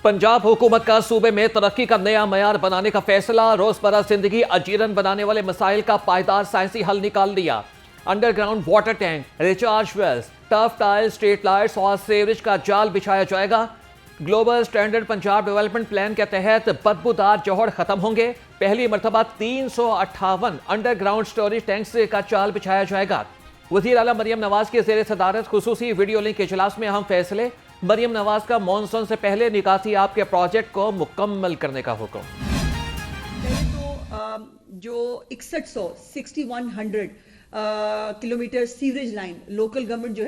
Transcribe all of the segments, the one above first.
पंजाब हुकूमत का सूबे में तरक्की का नया मयार बनाने का फैसला। रोजमर्रा जिंदगी अजीरन बनाने वाले मसाइल का पायदार साइंसी हल निकाल दिया। Underground water tank, recharge wells, tough tile, street lights और सीवरेज का जाल बिछाया जाएगा। Global standard Punjab development plan के तहत बदबूदार जौहर खत्म होंगे। पहली मरतबा 358 अंडरग्राउंड स्टोरेज टैंक्स का जाल बिछाया जाएगा। वज़ीर आला मरियम नवाज की ज़ेर सदारत खुसूसी वीडियो लिंक इजलास में अहम फैसले। मरियम नवाज का मॉनसून से पहले निकासी आपके प्रोजेक्ट को मुकम्मल करने का हुक्म। पहले तो जो 6100 kilometre sewerage line local government जो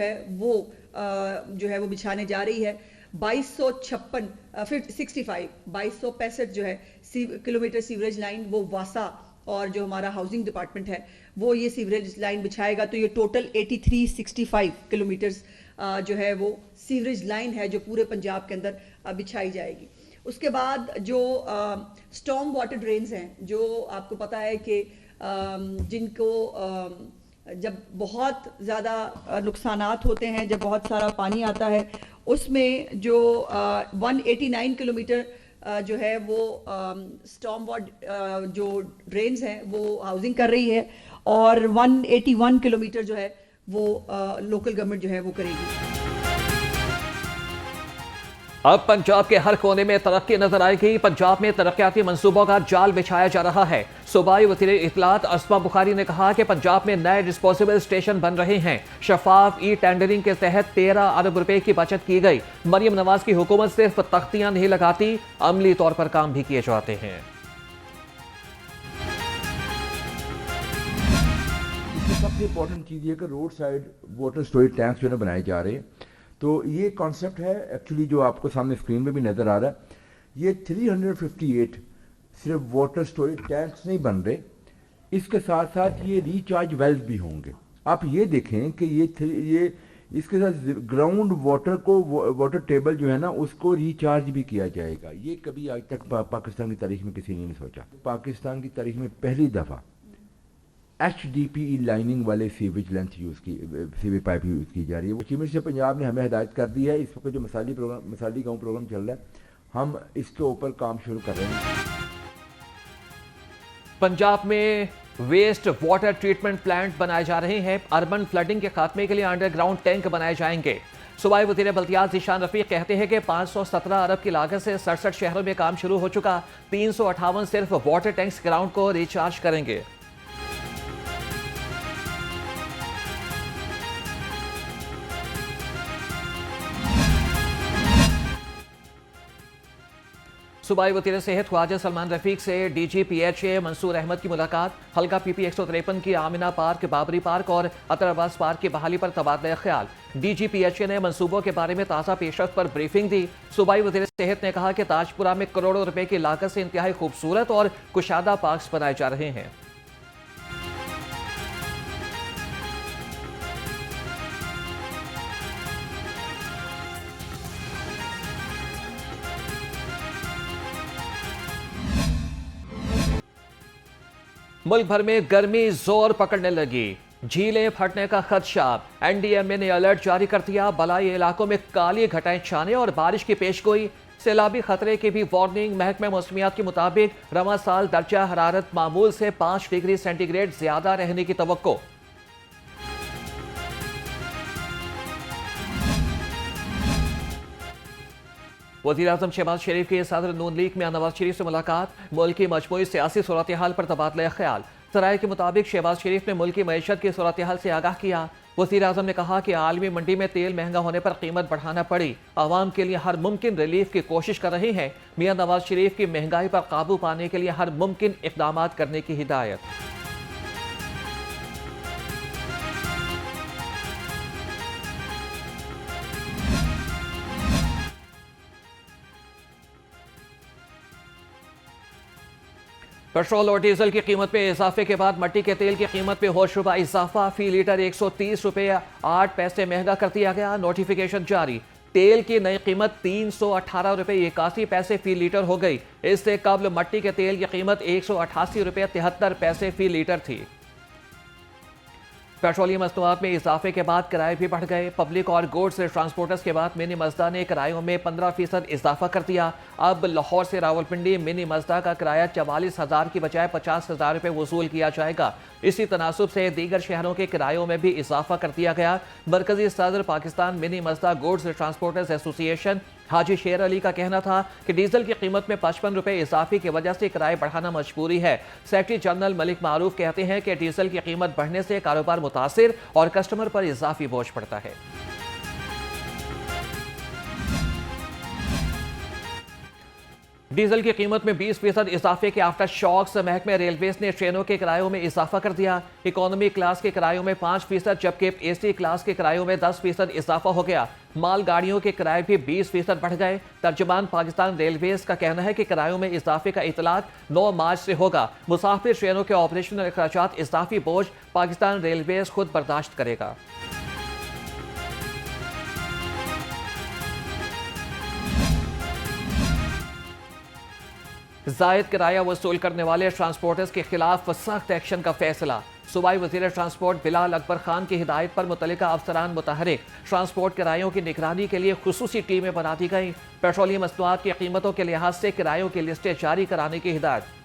है वो बिछाने जा रही है। 2265 जो है किलोमीटर सीवरेज लाइन वो वासा और जो हमारा हाउसिंग डिपार्टमेंट है वो ये सीवरेज लाइन बिछाएगा। तो ये टोटल 8365 किलोमीटर्स जो है वो सीवरेज लाइन है जो पूरे पंजाब के अंदर बिछाई जाएगी। उसके बाद जो स्टॉर्म वाटर ड्रेन्स हैं, जो आपको पता है कि जिनको जब बहुत ज़्यादा नुकसानात होते हैं, जब बहुत सारा पानी आता है, उसमें जो 189 किलोमीटर जो है वो स्टॉर्म वाटर जो ड्रेन्स हैं वो हाउसिंग कर रही है और 181 किलोमीटर जो है वो लोकल गवर्नमेंट जो है वो करेगी। अब पंजाब के हर कोने में तरक्की नजर आएगी। पंजाब में तरक्याती मंसूबों का जाल बिछाया जा रहा है। सूबाई वज़ीर इत्तलात अस्मा बुखारी ने कहा कि पंजाब में नए डिस्पोजेबल स्टेशन बन रहे हैं। शफाफ ई टेंडरिंग के तहत 13 अरब रुपए की बचत की गई। मरियम नवाज की हुकूमत सिर्फ तख्तियां नहीं लगाती, अमली तौर पर काम भी किए जाते हैं। सबसे इंपॉर्टेंट चीज़ ये कि road side water storage tanks जो है बनाए जा रहे हैं। तो ये कॉन्सेप्ट है एक्चुअली जो आपको सामने स्क्रीन में भी नज़र आ रहा है। ये 358 सिर्फ वाटर स्टोरेज टैंक्स नहीं बन रहे, इसके साथ साथ ये रिचार्ज वेल्स भी होंगे। आप ये देखें कि ये इसके साथ ग्राउंड वाटर को वाटर टेबल जो है ना उसको रिचार्ज भी किया जाएगा। ये कभी आज तक पाकिस्तान की तारीख में किसी ने नहीं सोचा। पाकिस्तान की तारीख में पहली दफ़ा HDPE लाइनिंग वाले sewage length sewage pipe use की जा रही है। वो चीफ मिनिस्टर पंजाब ने हमें हिदायत कर दी है। इस वक्त जो मसाली गाँव प्रोग्राम चल रहा है, हम इसके ऊपर काम शुरू कर रहे हैं। पंजाब में वेस्ट वाटर ट्रीटमेंट प्लांट बनाए जा रहे हैं। अर्बन फ्लडिंग के खात्मे के लिए अंडरग्राउंड टैंक बनाए जाएंगे। सूबाई वज़ीर बल्दियात ज़ीशान रफ़ीक कहते हैं कि 517 अरब की लागत से 67 शहरों में काम शुरू हो चुका। 358 सिर्फ वाटर टैंक्स ग्राउंड को रिचार्ज करेंगे। सूबाई वज़ीर सेहत ख्वाजा सलमान रफीक से DGPHA मंसूर अहमद की मुलाकात। हल्का PP 153 की आमिना पार्क, बाबरी पार्क और अतर अब्बास पार्क की बहाली पर तबादला ख्याल। DGPHA ने मंसूबों के बारे में ताज़ा पेशरफ्त पर ब्रीफिंग दी। सूबाई वज़ीर सेहत ने कहा कि ताजपुरा में करोड़ों रुपए की लागत से इंतहाई खूबसूरत और कुशादा पार्क बनाए जा रहे हैं। मुल्क भर में गर्मी जोर पकड़ने लगी, झीलें फटने का खदशा। NDMA ने अलर्ट जारी कर दिया। बलाई इलाकों में काली घटाएं छाने और बारिश की पेशगोई। सैलाबी खतरे की भी वार्निंग। महकमा मौसमियात के मुताबिक रवा साल दर्जा हरारत मामूल से 5 डिग्री सेंटीग्रेड ज्यादा रहने की तवक्को। वज़ीर आज़म शहबाज शरीफ की सदर नून लीग में नवाज शरीफ से मुलाकात। मुल्क की मजमूई सियासी सूरत हाल पर तबादला ख्याल। ज़राए के मुताबिक शहबाज शरीफ ने मुल्क की मईशत की सूरत हाल से आगाह किया। वज़ीर आज़म ने कहा कि आलमी मंडी में तेल महंगा होने पर कीमत बढ़ाना पड़ी। आवाम के लिए हर मुमकिन रिलीफ की कोशिश कर रहे हैं। मियां नवाज शरीफ की महंगाई पर काबू पाने के लिए हर मुमकिन इक़दाम करने की हिदायत। पेट्रोल और डीजल की कीमत में इजाफे के बाद मट्टी के तेल की कीमत में होशरुबा इजाफा। फी लीटर 130 रुपये 8 पैसे महंगा कर दिया गया। नोटिफिकेशन जारी। तेल की नई कीमत 318 रुपये 81 पैसे फी लीटर हो गई। इससे कबल मट्टी के तेल की कीमत 188 रुपये 73 पैसे फी लीटर थी। पेट्रोलियम मसनूआत में इजाफे के बाद किराए भी बढ़ गए। पब्लिक और गुड्स ट्रांसपोर्टर्स के बाद मिनी मजदा ने किरायों में 15% इजाफा कर दिया। अब लाहौर से रावलपिंडी मिनी मजदा का किराया 44,000 की बजाय 50,000 रुपये वसूल किया जाएगा। इसी तनासुब से दीगर शहरों के किरायों में भी इजाफा कर दिया गया। मरकजी सदर Pakistan mini मजदा goods transporters association हाजी शेर अली का कहना था कि डीजल की कीमत में 55 रुपए इजाफे की वजह से किराए बढ़ाना मजबूरी है। सेक्रेटरी जनरल मलिक मारूफ कहते हैं कि डीजल की कीमत बढ़ने से कारोबार मुतासिर और कस्टमर पर इजाफी बोझ पड़ता है। डीजल की कीमत में 20% इजाफे के आफ्टर शॉक्स महकमे रेलवेज ने ट्रेनों के किरायों में इजाफा कर दिया। इकोनॉमी क्लास के किरायों में 5%, जबकि एसी क्लास के किरायों में 10% इजाफा हो गया। माल गाड़ियों के किराए भी 20% बढ़ गए। तर्जुमान पाकिस्तान रेलवेज का कहना है कि किरायों में इजाफे का इतलाक 9 मार्च से होगा। मुसाफिर ट्रेनों के ऑपरेशनल खर्चात इजाफी बोझ पाकिस्तान रेलवेज खुद बर्दाश्त करेगा। जायद किराया वसूल करने वाले ट्रांसपोर्टर्स के खिलाफ सख्त एक्शन का फैसला। सूबाई वजीर ट्रांसपोर्ट बिलाल अकबर खान की हिदायत पर मुतल्लिका अफसरान मुतहरिक। ट्रांसपोर्ट किरायों की निगरानी के लिए खुसूसी टीमें बना दी गई। पेट्रोलियम मसनूआत की कीमतों के लिहाज से किरायों की लिस्टें जारी कराने की हिदायत।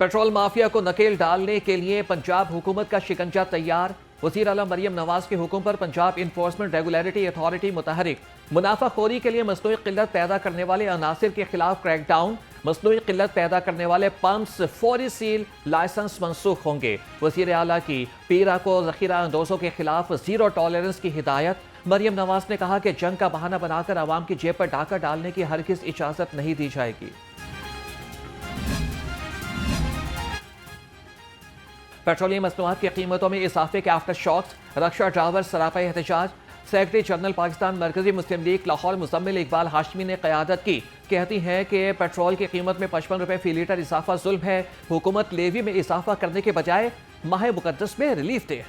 पेट्रोल माफिया को नकेल डालने के लिए पंजाब हुकूमत का शिकंजा तैयार। वज़ीर आला मरियम नवाज के हुक्म पर पंजाब इन्फोर्समेंट रेगुलेटरी अथॉरिटी मुतहरिक। मुनाफाखोरी के लिए मसनूई किल्लत पैदा करने वाले अनासिर के खिलाफ क्रैकडाउन। मसनूई किल्लत पैदा करने वाले पंप्स फौरी सील, लाइसेंस मनसूख होंगे। वज़ीर आला की पीरा को ज़ख़ीरा अंदोज़ों के खिलाफ जीरो टॉलरेंस की हिदायत। मरियम नवाज ने कहा कि जंग का बहाना बनाकर आवाम की जेब पर डाका डालने की हरगिज़ इजाज़त नहीं दी जाएगी। पेट्रोलियम मसनूआत की कीमतों में इजाफे के आफ्टर शॉक्स। रक्षा ड्राइवर सरापा एहतजाज। सेक्रेटरी जनरल पाकिस्तान मरकजी मुस्लिम लीग लाहौर मुजम्मिल इकबाल हाशमी ने क़यादत की। कहती हैं कि पेट्रोल की कीमत में 55 रुपये फी लीटर इजाफा जुल्म है। हुकूमत लेवी में इजाफा करने के बजाय माह मुकद्दस में रिलीफ दे।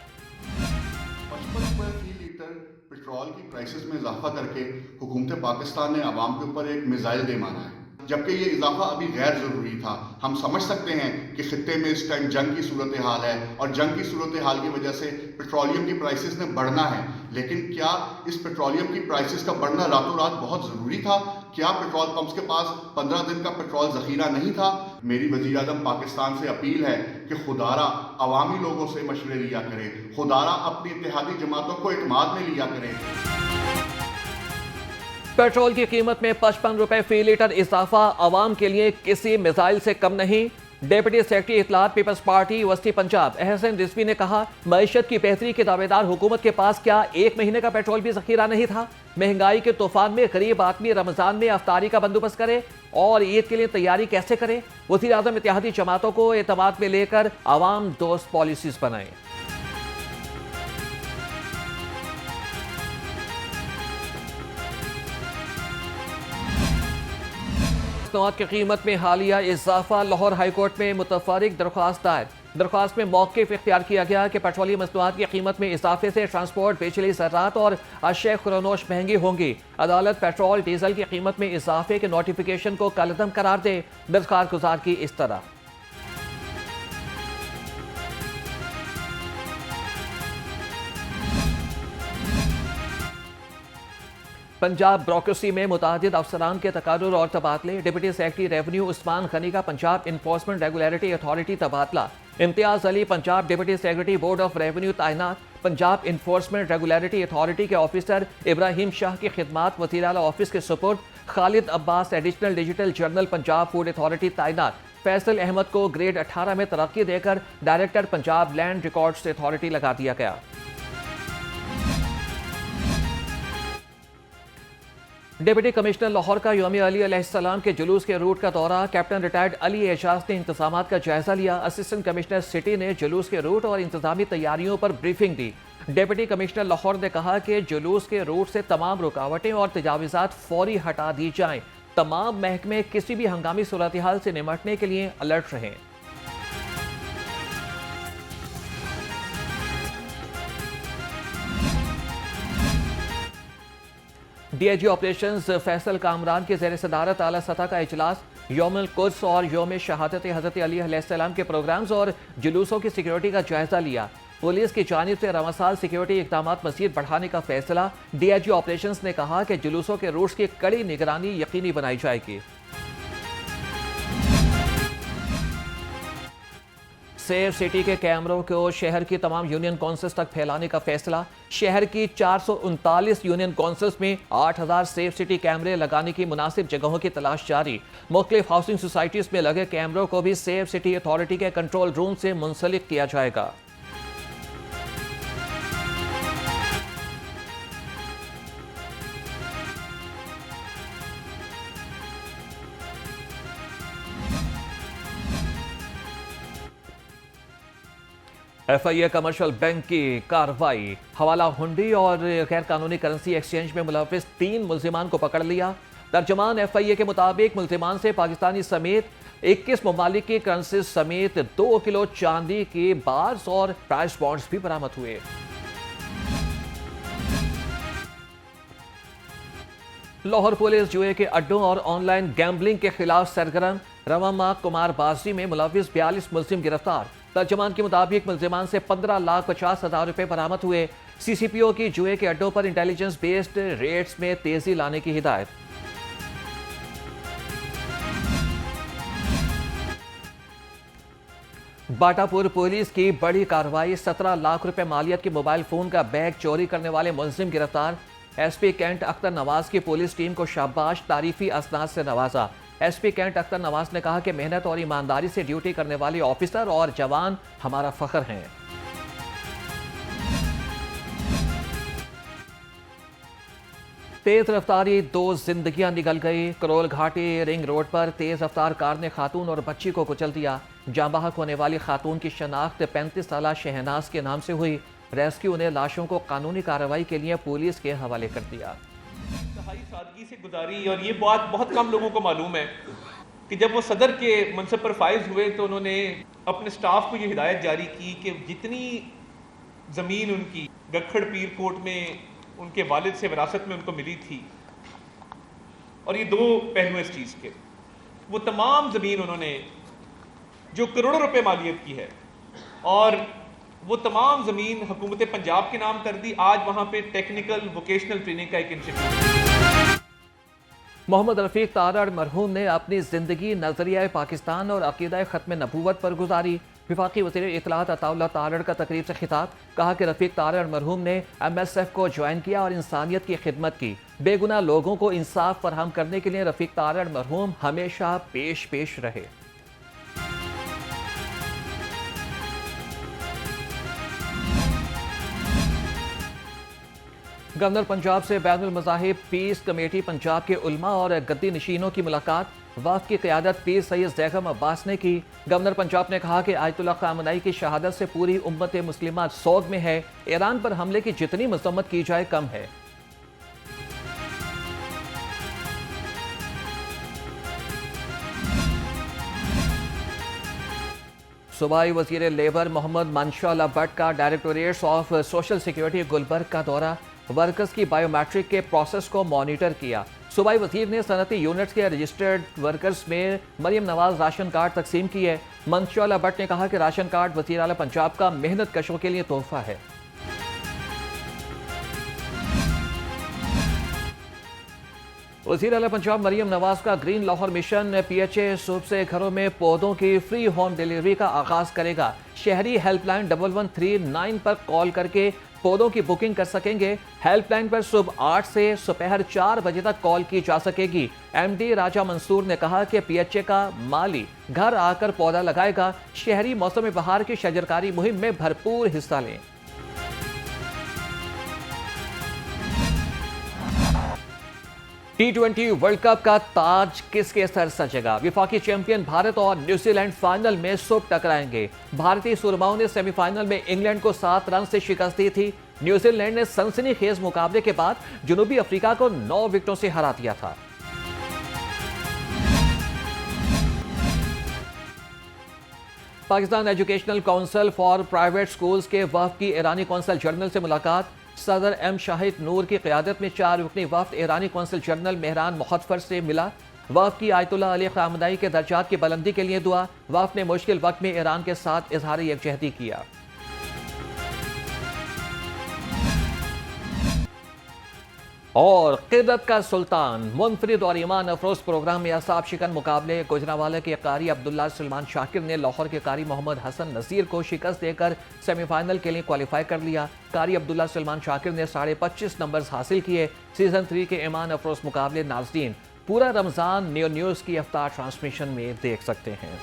55 रुपये फी लीटर पेट्रोल की प्राइसेस में इजाफा करके हुकूमत पाकिस्तान ने आवाम के ऊपर एक मिसाइल दे माना है, जबकि ये इजाफा अभी गैर ज़रूरी था। हम समझ सकते हैं कि खित्ते में इस टाइम जंग की सूरत हाल है और जंग की सूरत हाल की वजह से पेट्रोलियम की प्राइसेस ने बढ़ना है, लेकिन क्या इस पेट्रोलियम की प्राइसेस का बढ़ना रातों रात बहुत ज़रूरी था? क्या पेट्रोल पंप्स के पास 15 दिन का पेट्रोल ज़ख़ीरा नहीं था? मेरी वज़ीर आज़म पाकिस्तान से अपील है कि खुदारा अवामी लोगों से मशवरे लिया करें, खुदारा अपनी इत्तेहादी जमातों को इत्माद में लिया करें। पेट्रोल की कीमत में 55 रुपए फी लीटर इजाफा आवाम के लिए किसी मिसाइल से कम नहीं। डेप्यूटी सेक्रेटरी इत्तलात पीपल्स पार्टी वस्ती पंजाब अहसन रिजवी ने कहा, मईशत की बेहतरी के दावेदार हुकूमत के पास क्या 1 महीने का पेट्रोल भी जखीरा नहीं था? महंगाई के तूफान में गरीब आदमी रमजान में अफ्तारी का बंदोबस्त करे और ईद के लिए तैयारी कैसे करे? वज़ीर आज़म इत्तेहादी जमातों को एतमाद में लेकर आवाम दोस्त पॉलिसीज बनाए। मसनूआत की कीमत में हालिया इजाफा। लाहौर हाईकोर्ट में मुतफर्रिक दरख्वास्त दायर। दरख्वास्त में मौक़िफ़ इख्तियार किया गया कि पेट्रोलियम मसनूआत की कीमत में इजाफे से ट्रांसपोर्ट, बिजली, ज़राअत और अशय खुरनोश महंगी होंगी। अदालत पेट्रोल डीजल की कीमत में इजाफे के नोटिफिकेशन को कलअदम करार दे। दरख्वास्त गुजार की इस तरह पंजाब ब्यूरोक्रेसी में मुतादिद अफसरान के तकार्रुर और तबादले। Deputy secretary revenue Usman Ghani का पंजाब इन्फोर्समेंट रेगुलेटरी अथॉरिटी तबादला। Imtiaz Ali Punjab deputy secretary board of revenue तैनात। पंजाब इन्फोर्समेंट रेगुलेटरी अथॉरिटी के ऑफिसर इब्राहिम शाह की खिदमात वज़ीर आला ऑफिस के सुपुर्द। Khalid Abbas additional digital journal Punjab food authority तैनात। फैसल अहमद को ग्रेड 18 में तरक्की देकर director Punjab land records authority लगा दिया गया। डिप्टी कमिश्नर लाहौर का यौम अली अलैहिस्सलाम के जुलूस के रूट का दौरा। कैप्टन रिटायर्ड अली एजाज ने इंतजामात का जायजा लिया। असिस्टेंट कमिश्नर सिटी ने जुलूस के रूट और इंतजामी तैयारियों पर ब्रीफिंग दी। डिप्टी कमिश्नर लाहौर ने कहा कि जुलूस के रूट से तमाम रुकावटें और तजावीज़ात फौरी हटा दी जाएं। तमाम महकमे किसी भी हंगामी सूरत हाल से निपटने के लिए अलर्ट रहें। डीआईजी ऑपरेशंस फैसल कामरान के ज़ेर सदारत आला सतह का इजलास यौमुल कुद्स और यौम शहादत हज़रत अली अलैहिस्सलाम के प्रोग्राम्स और जुलूसों की सिक्योरिटी का जायजा लिया। पुलिस की जानिब से रवां साल सिक्योरिटी इक़दाम मज़ीद बढ़ाने का फैसला। डीआईजी ऑपरेशंस ने कहा कि जुलूसों के रूट्स की कड़ी निगरानी यकीनी बनाई जाएगी। सेफ सिटी के कैमरों को शहर की तमाम यूनियन काउंसिल्स तक फैलाने का फैसला। शहर की 439 यूनियन काउंसिल्स में 8000 सेफ सिटी कैमरे लगाने की मुनासिब जगहों की तलाश जारी। मुख्तलिफ हाउसिंग सोसाइटीज में लगे कैमरों को भी सेफ सिटी अथॉरिटी के कंट्रोल रूम से मुंसलिक किया जाएगा। FIA कमर्शियल बैंक की कार्रवाई। हवाला हुंडी और गैर कानूनी करेंसी एक्सचेंज में मुलविस 3 मुल्जिमान को पकड़ लिया। तर्जमान FIA के मुताबिक मुल्जिमान से पाकिस्तानी समेत 21 ममालिक की करेंसी समेत 2 किलो चांदी के बार्स और प्राइस बॉन्ड्स भी बरामद हुए। लाहौर पुलिस जुए के अड्डों और ऑनलाइन गैम्बलिंग के खिलाफ सरगर्म। रवां माह कुमारबाजी में मुलविस 42 मुल्जिम गिरफ्तार। तर्जमान के मुताबिक मुल्जिमान से 15,50,000 रुपए बरामद हुए। CCPO की जुए के अड्डों पर इंटेलिजेंस बेस्ड रेट्स में तेजी लाने की हिदायत। बाटापुर पुलिस की बड़ी कार्रवाई। 17 लाख रुपए मालियत के मोबाइल फोन का बैग चोरी करने वाले मुल्जिम गिरफ्तार। SP कैंट अख्तर नवाज की पुलिस टीम को शाबाश, तारीफी असनाद से नवाजा। SP कैंट अख्तर नवाज ने कहा कि मेहनत और ईमानदारी से ड्यूटी करने वाले ऑफिसर और जवान हमारा फख्र हैं। तेज रफ्तारी 2 जिंदगियां निकल गई। करोल घाटी रिंग रोड पर तेज रफ्तार कार ने खातून और बच्ची को कुचल दिया। जाँ बहक होने वाली खातून की शनाख्त 35 साला शहनाज के नाम से हुई। रेस्क्यू ने लाशों को कानूनी कार्रवाई के लिए पुलिस के हवाले कर दिया। इंतहाई सादगी से गुजारी, और ये बात बहुत कम लोगों को मालूम है कि जब वो सदर के मनसब पर फाइज हुए तो उन्होंने अपने स्टाफ को ये हिदायत जारी की कि जितनी ज़मीन उनकी गखड़ पीर कोट में उनके वालिद से विरासत में उनको मिली थी, और ये 2 पहलू इस चीज़ के, वो तमाम ज़मीन उन्होंने जो करोड़ों रुपए मालियत की है, और वो तमाम ज़मीन हुकूमत पंजाब के नाम कर दी। आज वहाँ पे टेक्निकल वोकेशनल ट्रेनिंग का एक इंस्टीट्यूट। मोहम्मद रफीक तारड़ मरहूम ने अपनी जिंदगी नजरिया पाकिस्तान और अकीदा ख़त्म नबूवत पर गुजारी। वफाकी वज़ीर इत्तलात अताउल्लाह तारड़ का तकरीब से खिताब। कहा कि रफीक तारड़ मरहूम ने MSF को ज्वाइन किया और इंसानियत की खिदमत की। बेगुनाह लोगों को इंसाफ फराहम करने के लिए रफीक तारड़ मरहूम हमेशा पेश रहे। गवर्नर पंजाब से बैनुल मज़ाहिब पीस कमेटी पंजाब के उलमा और गद्दी नशीनों की मुलाकात। वफ़द की क़यादत पीर सैयद ज़ैगम अब्बास ने की। गवर्नर पंजाब ने कहा कि आयतुल्लाह ख़ामनई की शहादत से पूरी उम्मत मुस्लिमा सोग में है। ईरान पर हमले की जितनी मज़म्मत की जाए कम है। सूबाई वज़ीर लेबर मोहम्मद मनशा भट्ट का डायरेक्टोरेट्स ऑफ सोशल सिक्योरिटी गुलबर्ग का दौरा। वर्कर्स की बायोमेट्रिक के प्रोसेस को मॉनिटर किया। सूबाई वज़ीर ने सनती यूनिट्स के रजिस्टर्ड वर्कर्स में मरियम नवाज राशन कार्ड तकसीम किए। मनशा भट्ट ने कहा कि राशन कार्ड वज़ीर आला पंजाब का मेहनत कशों के लिए तोहफा है। वज़ीर आला पंजाब मरियम नवाज का ग्रीन लाहौर मिशन PHA सूब से घरों में पौधों की फ्री होम डिलीवरी का आगाज करेगा। शहरी हेल्पलाइन 1139 पर कॉल करके पौधों की बुकिंग कर सकेंगे। हेल्पलाइन पर सुबह 8 से दोपहर 4 बजे तक कॉल की जा सकेगी। MD राजा मंसूर ने कहा कि PHA का माली घर आकर पौधा लगाएगा। शहरी मौसम बहार की शजरकारी मुहिम में भरपूर हिस्सा लें। T20 वर्ल्ड कप का ताज किसके सर सजेगा? विफाकी चैंपियन भारत और न्यूजीलैंड फाइनल में सुब टकराएंगे। भारतीय सुरमाओं ने सेमीफाइनल में इंग्लैंड को 7 रन से शिकस्त दी थी। न्यूजीलैंड ने सनसनीखेज मुकाबले के बाद जनूबी अफ्रीका को 9 विकेटों से हरा दिया था। Pakistan educational council for private schools के वफ़द की ईरानी कौंसल जनरल से मुलाकात। सदर एम शाहिद नूर की क़यादत में 4 रुकनी वफ्द ईरानी कौंसल जनरल मेहरान मुहत्तर से मिला। वफ्द की आयतुल्लाह अली ख़ामनई के दर्जात की बुलंदी के लिए दुआ। वफ्द ने मुश्किल वक्त में ईरान के साथ इजहार यकजहती किया। और क़िदरत का सुल्तान मुनफरिद और ईमान अफरोज प्रोग्राम में असाब शिकन मुकाबले गुजरांवाला के कारी अब्दुल्ला सलमान शाकिर ने लाहौर के कारी मोहम्मद हसन नज़ीर को शिकस्त देकर सेमीफाइनल के लिए क्वालिफाई कर लिया। कारी अब्दुल्ला सलमान शाकिर ने 25.5 नंबर्स हासिल किए। सीजन 3 के ईमान अफरोज मुकाबले नाज़रीन पूरा रमज़ान न्यूज़ की इफ्तार ट्रांसमिशन में देख सकते हैं।